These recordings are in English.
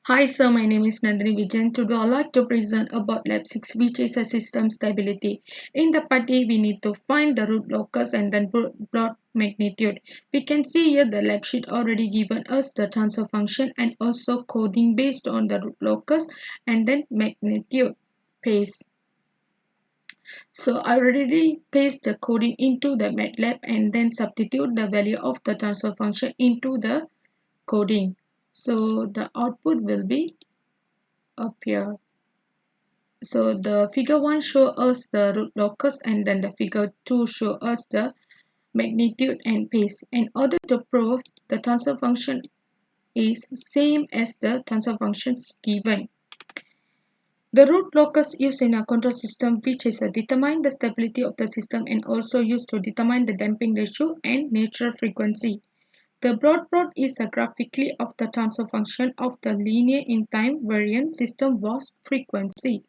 Hi sir, my name is Nandini Vijayan. Today I'd like to present about Lab 6 which is a system stability. In the part A, we need to find the root locus and then plot magnitude. We can see here the lab sheet already given us the transfer function and also coding based on the root locus and then magnitude paste. So I already paste the coding into the MATLAB and then substitute the value of the transfer function into the coding. So the output will be up here. So the figure 1 show us the root locus and then the figure 2 show us the magnitude and pace. In order to prove the transfer function is same as the transfer functions given. The root locus used in a control system which is determine the stability of the system and also used to determine the damping ratio and natural frequency. The broad plot is a graphically of the transfer function of the linear in time variant system was frequency.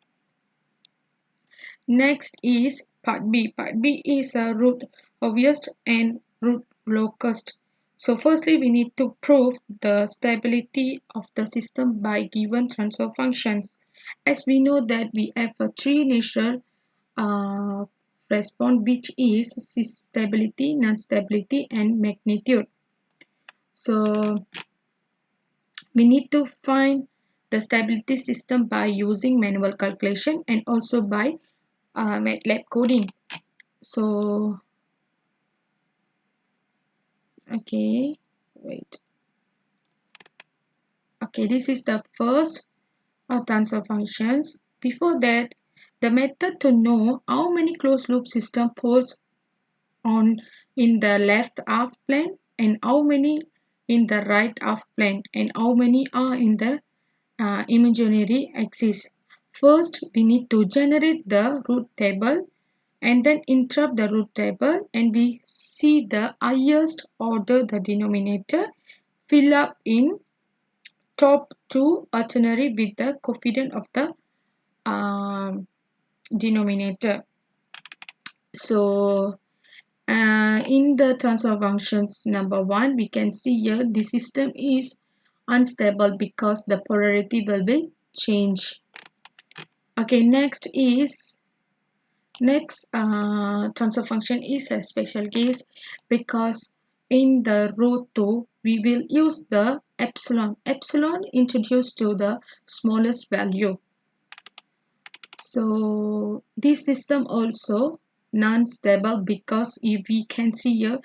Next is part B. Part B is a root obvious and root locus. So firstly, we need to prove the stability of the system by given transfer functions. As we know that we have a three natural response which is stability, non-stability and magnitude. So we need to find the stability system by using manual calculation and also by MATLAB coding. So okay, wait. Okay, this is the first transfer functions. Before that, the method to know how many closed loop system poles on in the left half plane and how many in the right half plane and how many are in the imaginary axis. First, we need to generate the root table and then interrupt the root table and we see the highest order the denominator fill up in top two ternary with the coefficient of the um, denominator. So in the transfer functions number 1 we can see here the system is unstable because the polarity will be changed. Okay, next transfer function is a special case because in the row 2 we will use the epsilon introduced to the smallest value. So this system also non-stable because if we can see here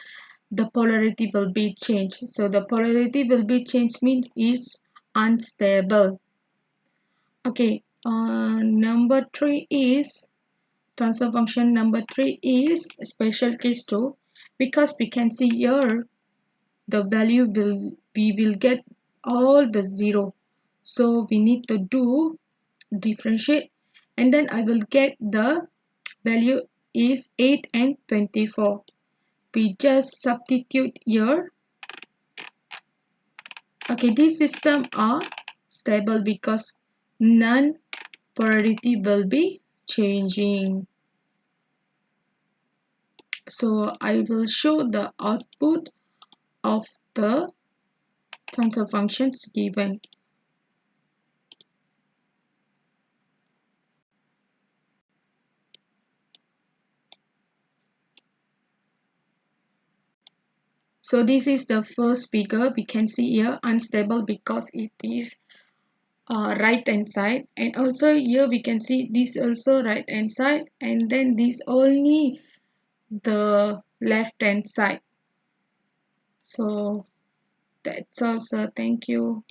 the polarity will be changed. So the polarity will be changed means it's unstable. Okay, number 3 is transfer function number 3 is special case 2 because we can see here the value we will get all the 0. So we need to do differentiate and then I will get the value is 8 and 24. We just substitute here. Okay, this system are stable because none polarity will be changing. So I will show the output of the transfer functions given. So this is the first figure. We can see here unstable because it is right hand side, and also here we can see this also right hand side, and then this only the left hand side. So that's all, sir. Thank you.